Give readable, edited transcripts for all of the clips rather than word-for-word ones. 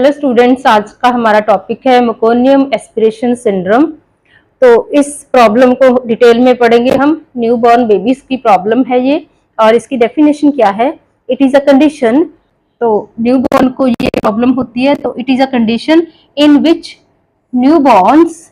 Hello students, आज का हमारा टॉपिक है मेकोनियम एस्पिरेशन सिंड्रोम। तो इस प्रॉब्लम को डिटेल में पढ़ेंगे हम। न्यूबॉर्न बेबीज की प्रॉब्लम है ये, और इसकी डेफिनेशन क्या है। इट इज अ कंडीशन, तो न्यूबॉर्न को ये प्रॉब्लम होती है, तो it is a condition in which newborns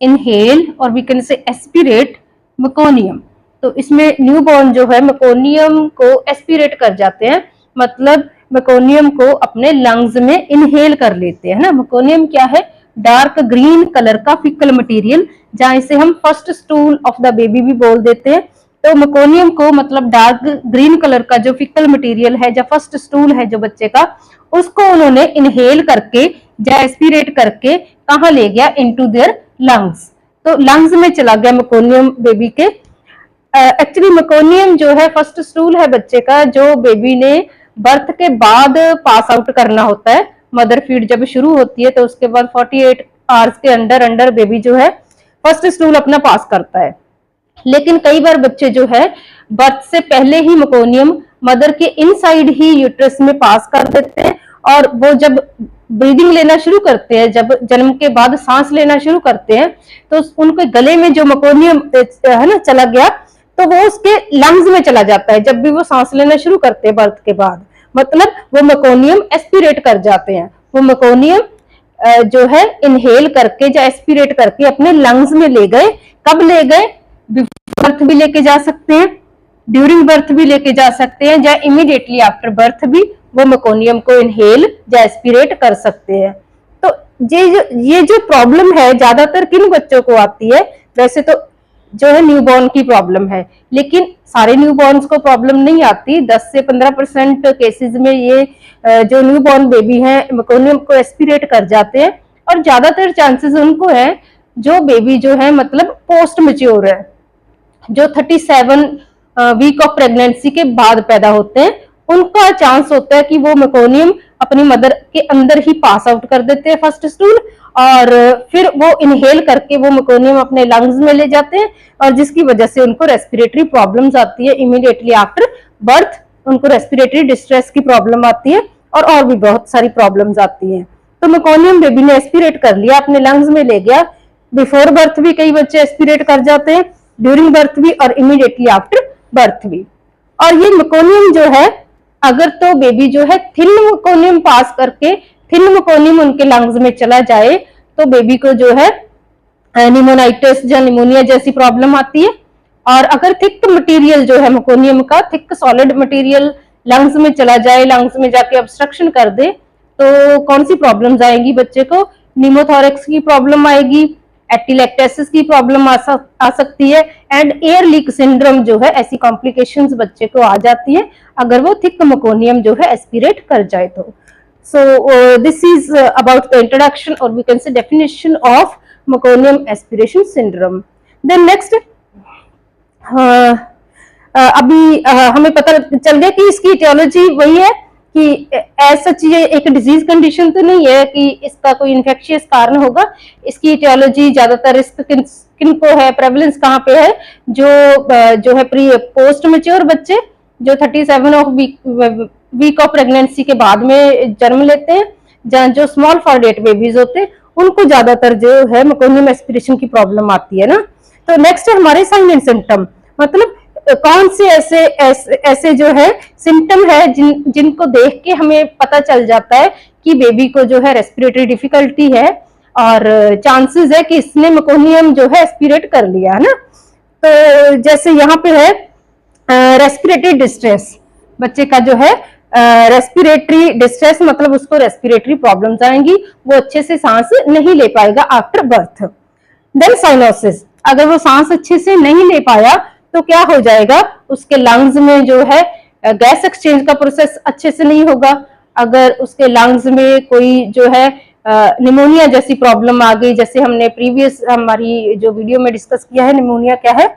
inhale और we can say aspirate meconium. तो इसमें न्यूबॉर्न जो है मेकोनियम को एस्पिरेट कर जाते हैं, मतलब मेकोनियम को अपने लंग्स में इनहेल कर लेते हैं ना। मेकोनियम क्या है? डार्क ग्रीन कलर का फिकल मटेरियल, जहां इसे हम first stool of the baby भी बोल देते हैं। तो मेकोनियम को मतलब डार्क ग्रीन कलर का जो फिकल मटेरियल है, जो फर्स्ट स्टूल है जो बच्चे का, उसको उन्होंने इनहेल करके या एस्पिरेट करके कहाँ ले गया? Into their lungs. तो लंग्स में चला गया मेकोनियम बेबी के। एक्चुअली मेकोनियम जो है फर्स्ट स्टूल है बच्चे का, जो बेबी ने बर्थ के बाद पास आउट करना होता है। मदर फीड जब शुरू होती है तो उसके बाद 48 आवर्स के अंदर बेबी जो है फर्स्ट स्टूल अपना पास करता है। लेकिन कई बार बच्चे जो है बर्थ से पहले ही मेकोनियम मदर के इनसाइड ही यूट्रस में पास कर देते हैं, और वो जब ब्रीदिंग लेना शुरू करते हैं, जब जन्म के बाद सांस लेना शुरू करते हैं, तो उनके गले में जो मेकोनियम है ना चला गया, तो वो उसके लंग्स में चला जाता है जब भी वो सांस लेना शुरू करते हैं बर्थ के बाद। मतलब वो मेकोनियम एस्पिरेट कर जाते हैं। वो मेकोनियम जो है इनहेल करके या एस्पिरेट करके अपने लंग्स में ले गए। कब ले गए? बिफोर बर्थ भी लेके जा सकते हैं, ड्यूरिंग बर्थ भी लेके जा सकते हैं, या इमीडिएटली आफ्टर बर्थ भी वो मेकोनियम को इनहेल या एस्पिरेट कर सकते हैं। तो ये जो प्रॉब्लम है ज्यादातर किन बच्चों को आती है? वैसे तो जो है न्यूबॉर्न की प्रॉब्लम है, लेकिन सारे न्यूबॉर्न्स को प्रॉब्लम नहीं आती। 10 से 15% केसेस में ये जो न्यूबॉर्न बेबी है मेकोनियम को एस्पिरेट कर जाते हैं, और ज्यादातर चांसेस उनको है जो बेबी जो है मतलब पोस्ट मैच्योर है, जो 37 वीक ऑफ प्रेगनेंसी के बाद पैदा होते हैं। उनका चांस होता है कि वो मेकोनियम अपनी मदर के अंदर ही पास आउट कर देते हैं फर्स्ट स्टूल, और फिर वो इनहेल करके वो मेकोनियम अपने लंग्स में ले जाते हैं, और जिसकी वजह से उनको रेस्पिरेटरी प्रॉब्लम्स आती है। इमीडिएटली आफ्टर बर्थ उनको रेस्पिरेटरी डिस्ट्रेस की प्रॉब्लम आती है, और भी बहुत सारी प्रॉब्लम्स आती हैं। तो मेकोनियम बेबी ने एस्पिरेट कर लिया, अपने लंग्स में ले गया। बिफोर बर्थ भी कई बच्चे एस्पिरेट कर जाते हैं, ड्यूरिंग बर्थ भी, और इमीडिएटली आफ्टर बर्थ भी। और ये मेकोनियम जो है, अगर तो बेबी जो है थिन मेकोनियम पास करके थिन मेकोनियम उनके लंग्स में चला जाए, तो बेबी को जो है निमोनाइटिस या निमोनिया जैसी प्रॉब्लम आती है। और अगर थिक मटेरियल जो है मेकोनियम का, थिक सॉलिड मटेरियल लंग्स में चला जाए, लंग्स में जाके ऑब्स्ट्रक्शन कर दे, तो कौन सी प्रॉब्लम्स आएंगी बच्चे को? निमोथोरेक्स की प्रॉब्लम आएगी, एटिलेक्टेसिस की प्रॉब्लम आ सकती है, एंड एयर लीक सिंड्रोम जो है, ऐसी कॉम्प्लिकेशंस बच्चे को आ जाती है अगर वो थिक मेकोनियम जो है एस्पिरेट कर जाए तो। So this is about the introduction, or we can say definition of meconium aspiration syndrome. Then next, अभी हमें पता चल गया कि इसकी etiology वही है कि ऐसा चीज एक डिजीज कंडीशन तो नहीं है कि इसका कोई इन्फेक्शियस कारण होगा। इसकी etiology ज्यादातर रिस्क किन को है, प्रेवलेंस कहाँ पे है? जो है प्री पोस्ट मैच्योर बच्चे जो 37 ऑफ वीक ऑफ प्रेगनेंसी के बाद में जन्म लेते हैं, जहाँ जो स्मॉल फॉर डेट बेबीज होते हैं, उनको ज्यादातर जो है मेकोनियम एस्पिरेशन की प्रॉब्लम आती है ना। तो नेक्स्ट है हमारे साइन एंड सिम्टम, मतलब कौन से ऐसे जो है सिम्टम है जिनको देख के हमें पता चल जाता है कि बेबी को जो है रेस्पिरेटरी डिफिकल्टी है, और चांसेस है कि इसने मेकोनियम जो है एस्पिरेट कर लिया है ना। तो जैसे यहाँ पे है रेस्पिरेटरी डिस्ट्रेस, बच्चे का जो है रेस्पिरेटरी डिस्ट्रेस, मतलब उसको रेस्पिरेटरी प्रॉब्लम्स आएंगी, वो अच्छे से सांस नहीं ले पाएगा आफ्टर बर्थ। देन साइनोसिस, अगर वो सांस अच्छे से नहीं ले पाया तो क्या हो जाएगा? उसके लंग्स में जो है गैस एक्सचेंज का प्रोसेस अच्छे से नहीं होगा। अगर उसके लंग्स में कोई जो है निमोनिया जैसी प्रॉब्लम आ गई, जैसे हमने प्रीवियस हमारी जो वीडियो में डिस्कस किया है निमोनिया क्या है,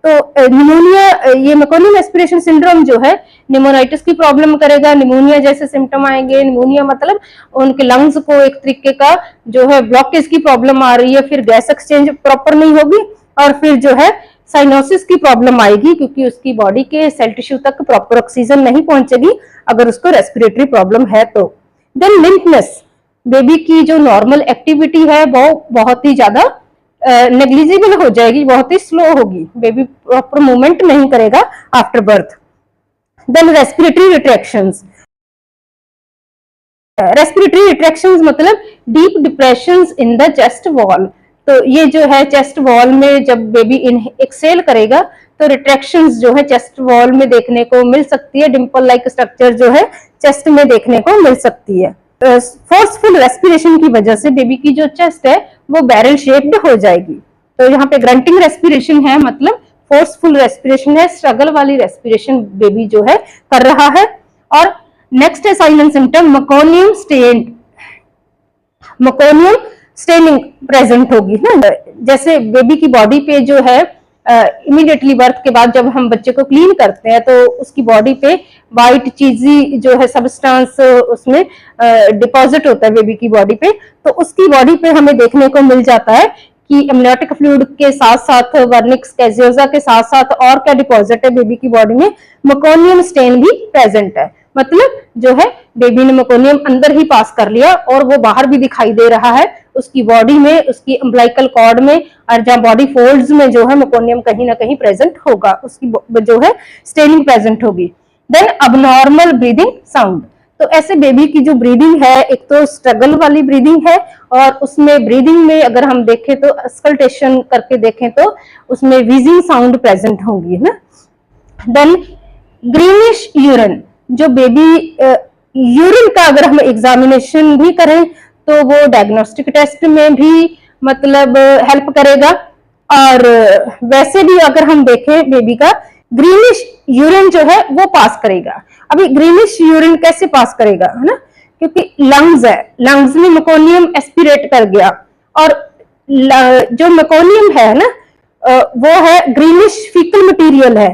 तो निमोनिया, ये मेकोनियम एस्पिरेशन सिंड्रोम जो है निमोनाइटिस की प्रॉब्लम करेगा। निमोनिया जैसे सिम्टम आएंगे। निमोनिया मतलब उनके लंग्स को एक तरीके का जो है ब्लॉकेज की प्रॉब्लम आ रही है, फिर गैस एक्सचेंज प्रॉपर नहीं होगी, और फिर जो है साइनोसिस की प्रॉब्लम आएगी, क्योंकि उसकी बॉडी के सेल टिश्यू तक प्रॉपर ऑक्सीजन नहीं पहुंचेगी अगर उसको रेस्पिरेटरी प्रॉब्लम है तो। देन लिम्पनेस, बेबी की जो नॉर्मल एक्टिविटी है वो बहुत ही ज्यादा नेग्लिजिबल हो जाएगी, बहुत ही स्लो होगी, बेबी प्रॉपर मूवमेंट नहीं करेगा after birth. Then respiratory retractions, respiratory retractions मतलब deep depressions in the chest wall. तो ये जो है चेस्ट वॉल में जब बेबी एक्सेल करेगा तो रिट्रैक्शंस जो है चेस्ट वॉल में देखने को मिल सकती है, डिंपल लाइक स्ट्रक्चर जो है चेस्ट में देखने को मिल सकती है। फोर्सफुल रेस्पिरेशन की वजह से बेबी की जो चेस्ट है वो बैरल शेप्ड हो जाएगी। तो यहाँ पे ग्रंटिंग रेस्पिरेशन है, मतलब फोर्सफुल रेस्पिरेशन है, स्ट्रगल वाली रेस्पिरेशन बेबी जो है कर रहा है। और नेक्स्ट है sign and symptom meconium stain, meconium staining present होगी ना। जैसे बेबी की बॉडी पे जो है इमीडिएटली बर्थ के बाद जब हम बच्चे को क्लीन करते हैं तो उसकी बॉडी पे वाइट चीजी जो है सब्सटेंस उसमें डिपॉजिट होता है बेबी की बॉडी पे, तो उसकी बॉडी पे हमें देखने को मिल जाता है कि एमनियोटिक फ्लूइड के साथ साथ वर्निक्स कैजियोजा के साथ साथ और क्या डिपॉजिट है बेबी की बॉडी में, मेकोनियम स्टेन भी प्रेजेंट है। मतलब जो है बेबी ने मेकोनियम अंदर ही पास कर लिया और वो बाहर भी दिखाई दे रहा है उसकी बॉडी में, उसकी अम्बलाइकल कॉर्ड में, और जहाँ बॉडी फोल्ड्स में जो है मेकोनियम कहीं ना कहीं प्रेजेंट होगा, उसकी जो है स्टेनिंग प्रेजेंट होगी। देन अबनॉर्मल ब्रीदिंग साउंड, तो ऐसे बेबी की जो ब्रीदिंग है एक तो स्ट्रगल वाली ब्रीदिंग है और उसमें ब्रीदिंग में अगर हम देखें तो अस्कल्टेशन करके देखें तो उसमें व्हीजिंग साउंड प्रेजेंट होंगी, है ना। देन ग्रीनिश यूरिन, जो बेबी यूरिन का अगर हम एग्जामिनेशन भी करें तो वो डायग्नोस्टिक टेस्ट में भी मतलब हेल्प करेगा। और वैसे भी अगर हम देखें बेबी का ग्रीनिश यूरिन जो है वो पास करेगा। अभी ग्रीनिश यूरिन कैसे पास करेगा, है ना, क्योंकि लंग्स है, लंग्स में मेकोनियम एस्पिरेट कर गया और जो मेकोनियम है ना वो है ग्रीनिश फीकल मटेरियल है,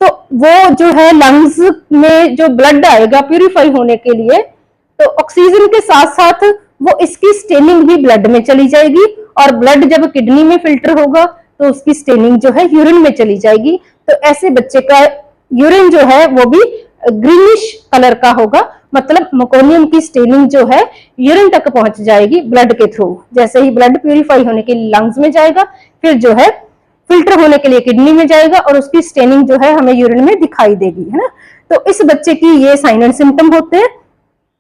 तो वो जो है लंग्स में जो ब्लड आएगा प्यूरिफाई होने के लिए तो ऑक्सीजन के साथ साथ वो इसकी स्टेनिंग भी ब्लड में चली जाएगी और ब्लड जब किडनी में फिल्टर होगा तो उसकी स्टेनिंग जो है यूरिन में चली जाएगी। तो ऐसे बच्चे का यूरिन जो है वो भी ग्रीनिश कलर का होगा, मतलब मेकोनियम की स्टेनिंग जो है यूरिन तक पहुंच जाएगी ब्लड के थ्रू। जैसे ही ब्लड प्यूरिफाई होने के लिए लंग्स में जाएगा फिर जो है फिल्टर होने के लिए किडनी में जाएगा और उसकी स्टेनिंग जो है हमें यूरिन में दिखाई देगी, है ना। तो इस बच्चे की ये साइन एंड सिम्टम होते हैं।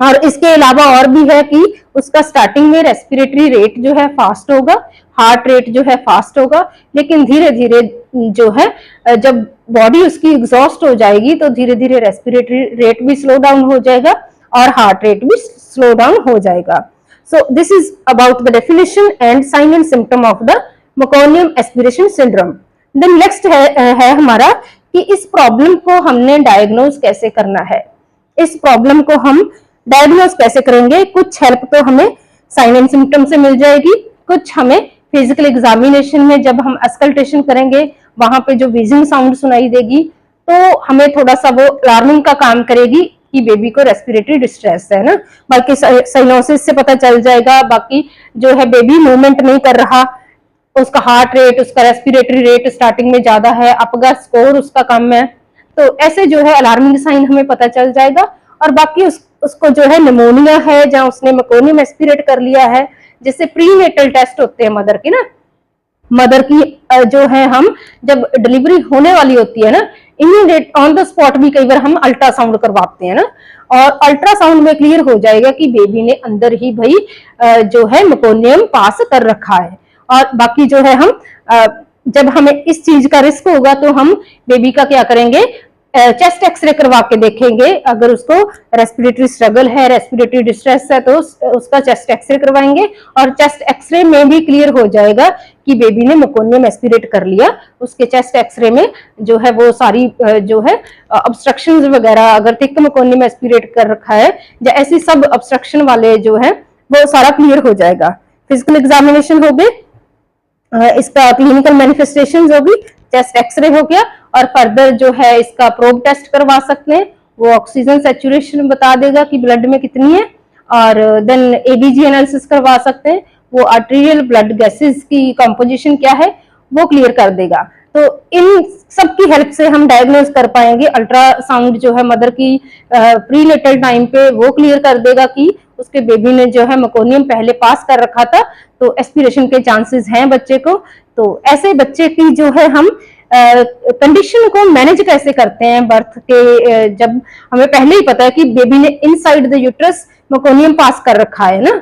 और इसके अलावा और भी है कि उसका स्टार्टिंग में रेस्पिरेटरी रेट जो है फास्ट होगा, हार्ट रेट जो है फास्ट होगा, लेकिन धीरे धीरे जो है जब बॉडी उसकी एग्जॉस्ट हो जाएगी तो धीरे धीरे रेस्पिरेटरी रेट भी स्लो डाउन हो जाएगा और हार्ट रेट भी स्लो डाउन हो जाएगा। So this is about the definition and sign and symptom of the meconium aspiration syndrome. Then next है हमारा कि इस प्रॉब्लम को हमने डायग्नोज कैसे करना है। इस प्रॉब्लम को हम डायग्नोज कैसे करेंगे, कुछ हेल्प तो हमें साइन एंड सिम्टम से मिल जाएगी, कुछ हमें फिजिकल एग्जामिनेशन में जब हम अस्कल्टेशन करेंगे वहां पे जो व्हीजिंग साउंड सुनाई देगी तो हमें थोड़ा सा वो अलार्मिंग का काम करेगी कि बेबी को रेस्पिरेटरी डिस्ट्रेस है ना। बाकी साइनोसिस से पता चल जाएगा, बाकी जो है बेबी मूवमेंट नहीं कर रहा, उसका हार्ट रेट, उसका रेस्पिरेटरी रेट स्टार्टिंग में ज्यादा है, अपगा स्कोर उसका कम है, तो ऐसे जो है अलार्मिंग साइन हमें पता चल जाएगा। और बाकी उसको जो है निमोनिया है जहां उसने मेकोनियम एस्पिरेट कर लिया है, जैसे प्रीनेटल टेस्ट होते हैं मदर की ना, मदर की जो है हम जब डिलीवरी होने वाली होती है ना इमीडिएट ऑन द स्पॉट भी कई बार हम अल्ट्रासाउंड करवाते हैं ना, और अल्ट्रासाउंड में क्लियर हो जाएगा कि बेबी ने अंदर ही भाई जो है मेकोनियम पास कर रखा है। और बाकी जो है हम जब हमें इस चीज का रिस्क होगा तो हम बेबी का क्या करेंगे, चेस्ट एक्सरे करवा के देखेंगे। अगर उसको रेस्पिरेटरी स्ट्रगल है, रेस्पिरेटरी डिस्ट्रेस है तो उसका चेस्ट एक्सरे करवाएंगे और चेस्ट एक्सरे में भी क्लियर हो जाएगा कि बेबी ने मेकोनियम एस्पिरेट कर लिया। उसके चेस्ट एक्सरे में जो है वो सारी जो है ऑब्स्ट्रक्शंस वगैरह, अगर थिक मेकोनियम एस्पिरेट कर रखा है या ऐसी सब ऑब्स्ट्रक्शन वाले जो है वो सारा क्लियर हो जाएगा। फिजिकल एग्जामिनेशन हो गए, इसका क्लिनिकल मैनिफेस्टेशंस होगी, चेस्ट एक्सरे हो गया, और फर्दर जो है इसका प्रोब टेस्ट करवा सकते हैं, वो ऑक्सीजन सैचुरेशन बता देगा कि ब्लड में कितनी है, और देन एबीजी एनालिसिस करवा सकते हैं, वो आर्टेरियल ब्लड गैसेस की कंपोजिशन क्या है वो क्लियर कर देगा। तो इन सब की हेल्प से हम डायग्नोज कर पाएंगे। अल्ट्रासाउंड जो है मदर की प्रीनेटल टाइम पे वो क्लियर कर देगा कि उसके बेबी ने जो है मेकोनियम पहले पास कर रखा था, तो एस्पिरेशन के चांसेस हैं बच्चे को। तो ऐसे बच्चे की जो है हम कंडीशन को मैनेज कैसे करते हैं बर्थ के, जब हमें पहले ही पता है कि बेबी ने इनसाइड द यूट्रस मेकोनियम पास कर रखा है ना,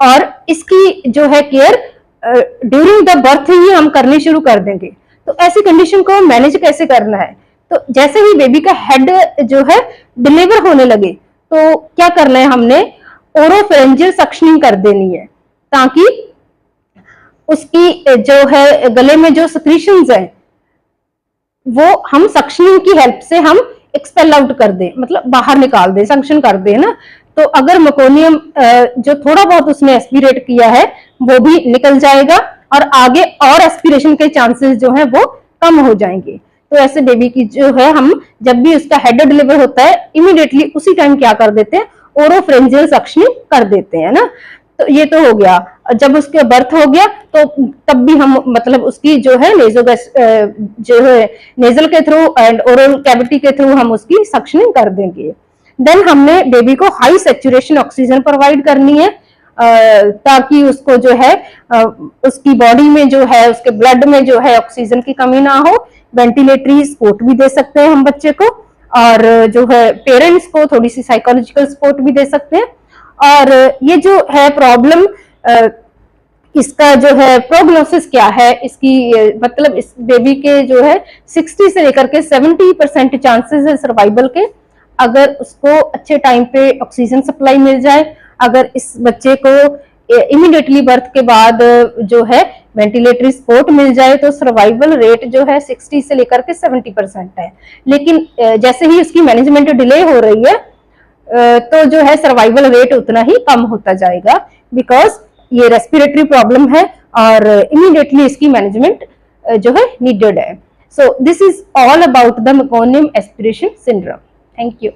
और इसकी जो है केयर ड्यूरिंग द बर्थ ही हम करनी शुरू कर देंगे। तो ऐसी कंडीशन को मैनेज कैसे करना है, तो जैसे ही बेबी का हेड जो है डिलीवर होने लगे तो क्या करना है, हमने ओरोफेरेंजियल सक्शनिंग कर देनी है, ताकि उसकी जो है गले में जो सिक्रीशंस है वो हम सक्शनिंग की हेल्प से हम एक्सपेल आउट कर दें, मतलब बाहर निकाल दें, सक्शन कर दें ना। तो अगर मेकोनियम जो थोड़ा बहुत उसने एस्पिरेट किया है वो भी निकल जाएगा और आगे और एस्पिरेशन के चांसेस जो है वो कम हो जाएंगे। तो ऐसे बेबी की जो है हम जब भी उसका हेड डिलीवर होता है इमीडिएटली उसी टाइम क्या कर देते हैं, ओरोफ्रेंजियल सक्शनिंग कर देते हैं ना। तो ये तो हो गया। जब उसके बर्थ हो गया तो तब भी हम मतलब उसकी जो है नेजोगैस जो है नेजल के थ्रू एंड ओरल कैविटी के थ्रू हम उसकी सक्शनिंग कर देंगे। देन हमने बेबी को हाई सैचुरेशन ऑक्सीजन प्रोवाइड करनी है, ताकि उसको जो है उसकी बॉडी में जो है उसके ब्लड में जो है ऑक्सीजन की कमी ना हो। वेंटिलेटरी सपोर्ट भी दे सकते हैं हम बच्चे को, और जो है पेरेंट्स को थोड़ी सी साइकोलॉजिकल सपोर्ट भी दे सकते हैं। और ये जो है प्रॉब्लम, इसका जो है प्रोग्नोसिस क्या है, इसकी मतलब इस बेबी के जो है 60 से लेकर के 70% चांसेस है सर्वाइवल के, अगर उसको अच्छे टाइम पे ऑक्सीजन सप्लाई मिल जाए, अगर इस बच्चे को इमीडिएटली बर्थ के बाद जो है वेंटिलेटरी सपोर्ट मिल जाए तो सर्वाइवल रेट जो है 60 से लेकर के 70% है। लेकिन जैसे ही उसकी मैनेजमेंट डिले हो रही है तो जो है सर्वाइवल रेट उतना ही कम होता जाएगा, बिकॉज ये रेस्पिरेटरी प्रॉब्लम है और इमीडिएटली इसकी मैनेजमेंट जो है नीडेड है। सो this is all about the meconium aspiration syndrome. Thank you.